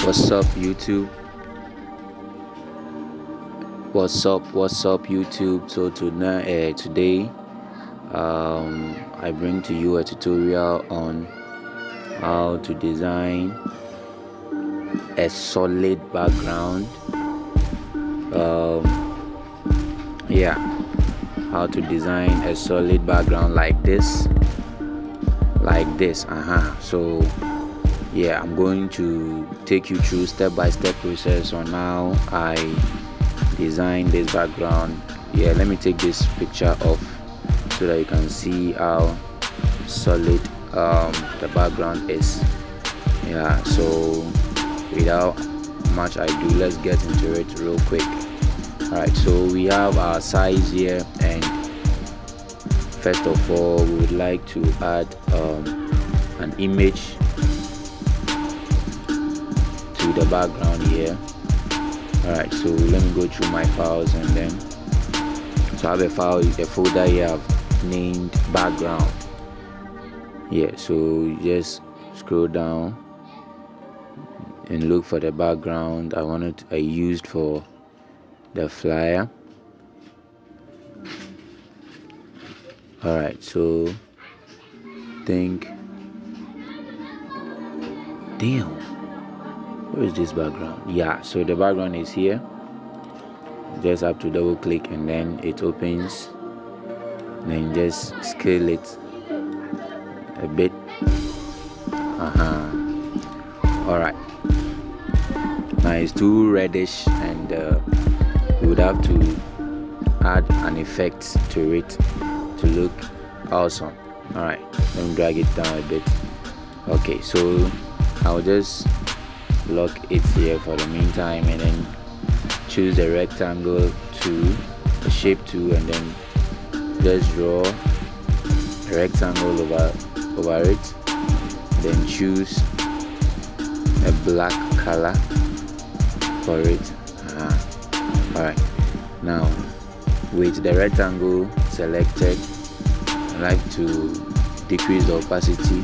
What's up, YouTube? What's up, YouTube? So today, I bring to you a tutorial on how to design a solid background. Yeah, how to design a solid background like this. So yeah, I'm going to take you through step-by-step process on how I design this background. Yeah, let me take this picture off so that you can see how solid the background is. Yeah, so without much ado, let's get into it real quick. Alright, so we have our size here, and first of all we would like to add an image to the background here. Alright, so let me go through my files, and then so I have a folder here I've named background. Yeah, so just scroll down and look for the background I used for the flyer. Alright, so where is this background? Yeah, so the background is here. Just have to double click and then it opens, and then just scale it a bit. Alright, now it's too reddish, and we would have to add an effect to it to look awesome. Alright, let me drag it down a bit. Okay, so I'll just lock it here for the meantime, and then choose the rectangle tool, the shape tool, and then just draw a rectangle over it. Then choose a black color for it. Alright, now with the rectangle selected, I like to decrease the opacity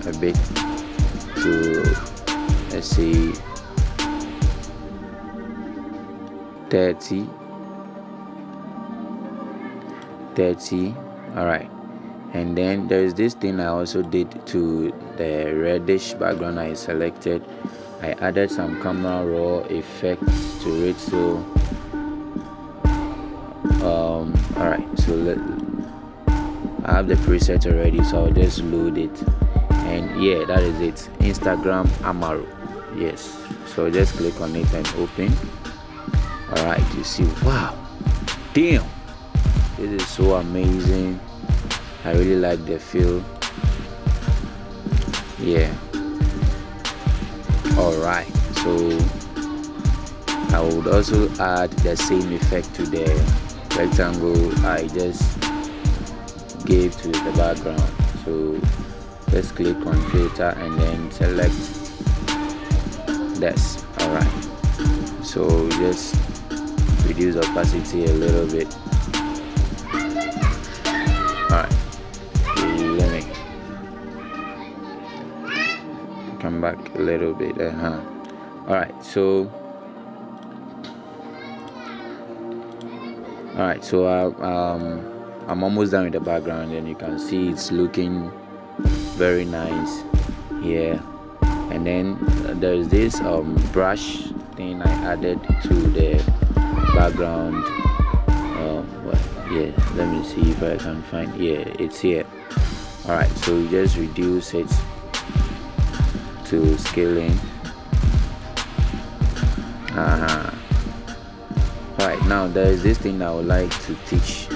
a bit to, let's say, 30. Alright, and then there's this thing I also did to the reddish background I selected. I added some camera raw effects to it. So alright, so I have the preset already, so I'll just load it, and yeah, that is it. Instagram Amaro. Yes, so just click on it and open. Alright, you see, wow, damn, this is so amazing. I really like the feel. Yeah. Alright, so I would also add the same effect to the rectangle I just gave to the background. So just click on filter and then select this. Alright, so just reduce opacity a little bit. Alright, let me come back a little bit. Alright, so I'm almost done with the background, and you can see it's looking very nice here. And then there's this brush thing I added to the background. Yeah, let me see if I can find. Yeah, it's here. Alright, so you just reduce it to scaling. Alright, now there is this thing I would like to teach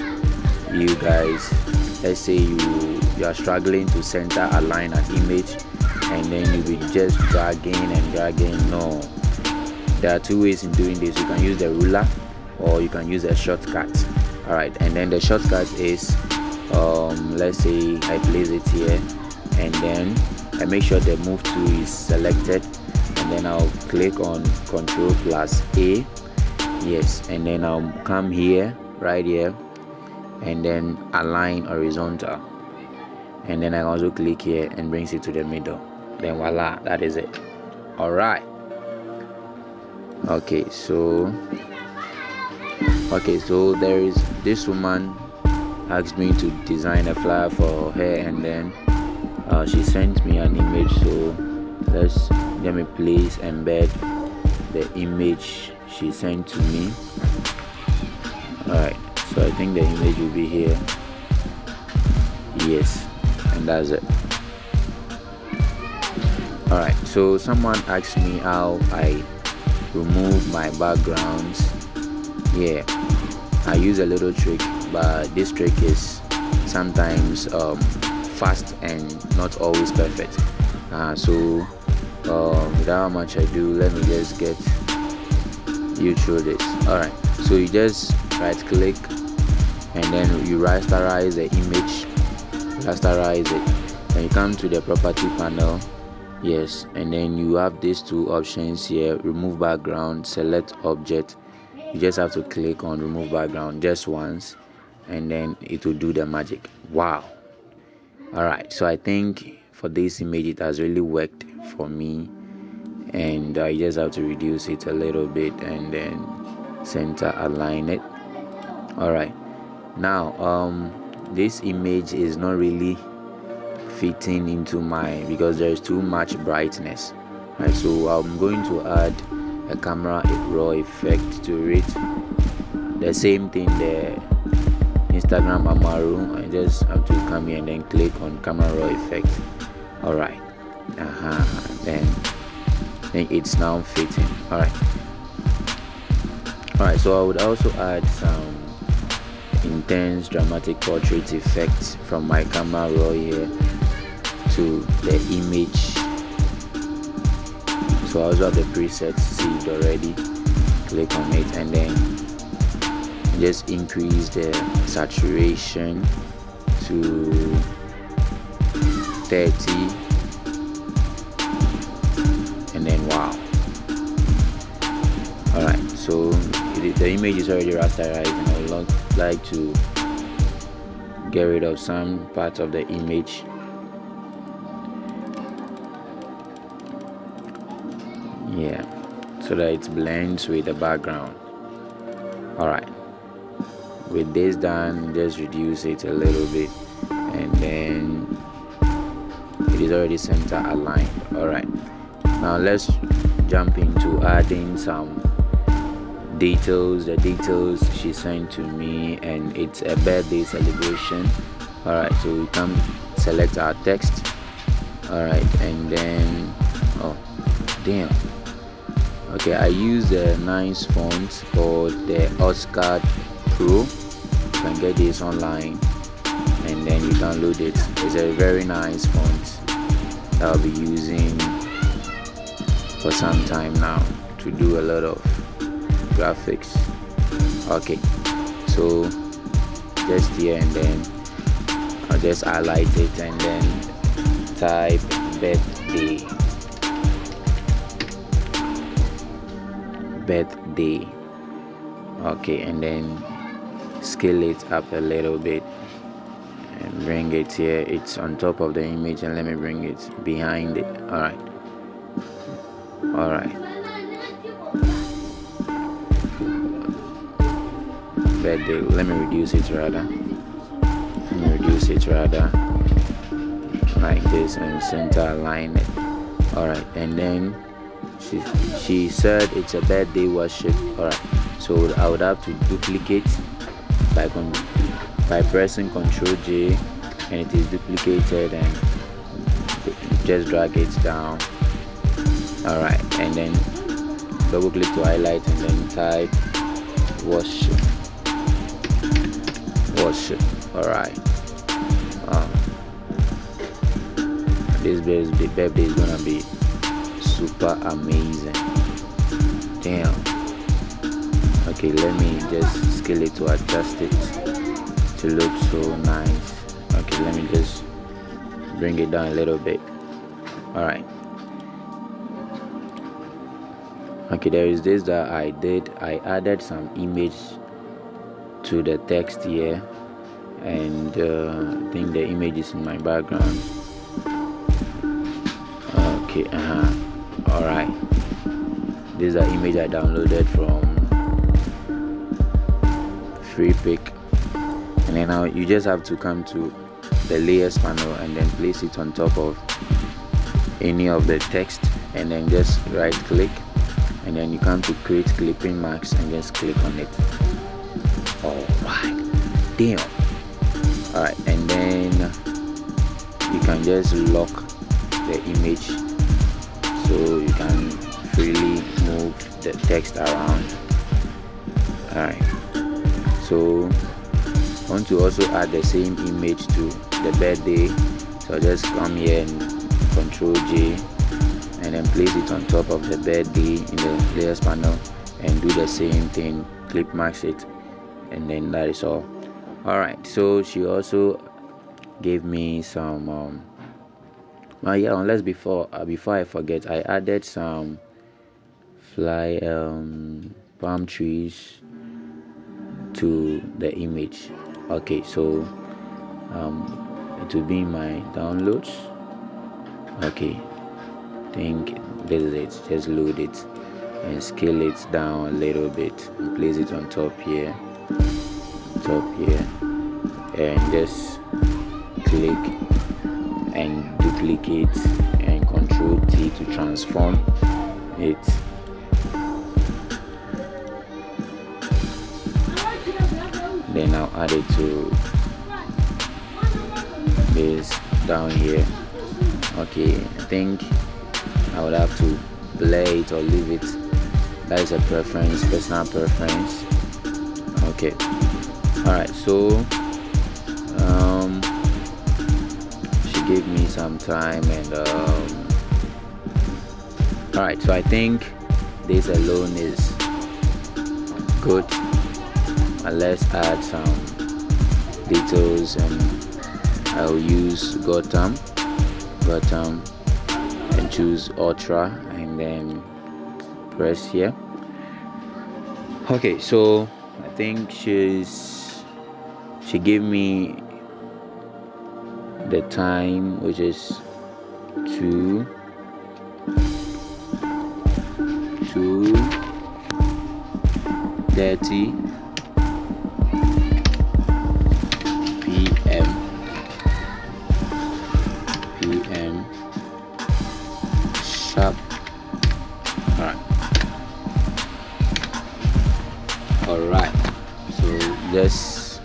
you guys. Let's say you are struggling to center align an image, and then you'll be just dragging. No, there are two ways in doing this. You can use the ruler, or you can use a shortcut. Alright, and then the shortcut is let's say I place it here, and then I make sure the move tool is selected, and then I'll click on Ctrl+A. Yes, and then I'll come here, right here, and then align horizontal, and then I also click here and brings it to the middle. then voila, that is it. All right. Okay, so there is this woman asked me to design a flyer for her, and then she sent me an image. So let me please embed the image she sent to me. Alright, so I think the image will be here. Yes, and that's it. Alright, so someone asked me how I remove my backgrounds. Yeah, I use a little trick, but this trick is sometimes fast and not always perfect. So without much ado, let me just get you through this. Alright, so you just right click and then you rasterize the image, rasterize it, then you come to the property panel. Yes, and then you have these two options here: remove background, select object. You just have to click on remove background just once, and then it will do the magic. Wow. Alright, so I think for this image it has really worked for me, and I just have to reduce it a little bit and then center align it. Alright, now this image is not really fitting into because there is too much brightness, right? So I'm going to add a camera raw effect to it. The same thing, the Instagram Amaru. I just have to come here and then click on camera raw effect. Alright, then it's now fitting. Alright, so I would also add some intense dramatic portrait effects from my camera raw here to the image. So I also have the presets saved already. Click on it and then just increase the saturation to 30, and then wow. Alright, so the image is already rasterized, and I would like to get rid of some parts of the image. Yeah, so that it blends with the background. Alright, with this done, just reduce it a little bit, and then it is already center aligned. Alright, now let's jump into adding some details. The details she sent to me, and it's a birthday celebration. Alright, so we can select our text. Alright, and then okay, I use a nice font called the Osgard Pro. You can get this online and then you download it. It's a very nice font that I'll be using for some time now to do a lot of graphics. Okay, so just here, and then I'll just highlight it and then type birthday. Okay, and then scale it up a little bit and bring it here. It's on top of the image, and let me bring it behind it. Alright, birthday. Let me reduce it rather like this and center align it. Alright, and then she said it's a birthday worship. Alright, so I would have to duplicate by pressing Ctrl J, and it is duplicated, and just drag it down. Alright, and then double click to highlight and then type worship. Alright, this birthday is gonna be super amazing. Damn. Okay, let me just scale it to adjust it to look so nice. Okay, let me just bring it down a little bit. Alright. Okay, there is this that I did. I added some image to the text here, and I think the image is in my background. Okay, all right. This is an image I downloaded from free pick, and then now you just have to come to the layers panel and then place it on top of any of the text, and then just right click, and then you come to create clipping marks and just click on it. All right, damn. All right, and then you can just lock the image so you can freely move the text around. All right, so I want to also add the same image to the birthday, so I'll just come here and Control J and then place it on top of the birthday in the layers panel and do the same thing, clip mask it, and then that is all. All right, so she also gave me some unless before I forget, I added some palm trees to the image. Okay, so it will be in my downloads. Okay, I think this is it. Just load it and scale it down a little bit and place it on top here, and just click and duplicate and Control T to transform it. Then I'll add it to this down here. Okay, I think I would have to blur it or leave it. That is a preference, personal preference. Okay, all right, so she gave me some time, and all right, so I think this alone is good. Let's add some details, and I'll use Gotham and choose Ultra and then press here. Okay, so I think she gave me the time, which is 2:30 p.m. sharp. All right, so just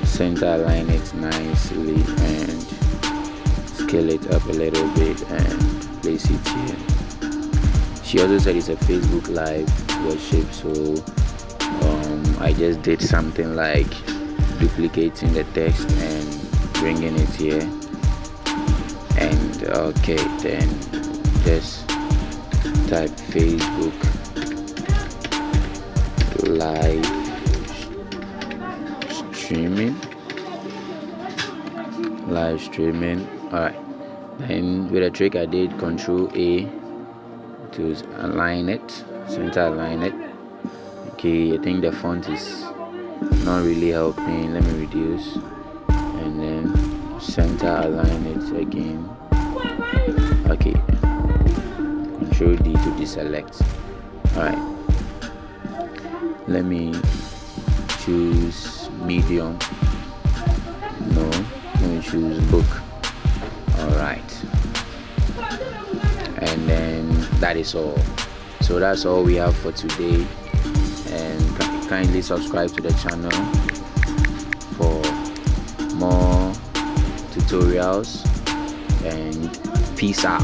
center align it nicely and scale it up a little bit and place it here. She also said it's a Facebook Live worship, so I just did something like duplicating the text and bringing it here, and okay, then just type Facebook Live streaming. All right, then with a trick I did Control A to align it, center align it. Okay, I think the font is not really helping. Let me reduce and then center align it again. Okay, Control D to deselect. All right, let me choose medium. No, let me choose book. All right, and then that is all. So that's all we have for today, and kindly subscribe to the channel for more tutorials, and peace out.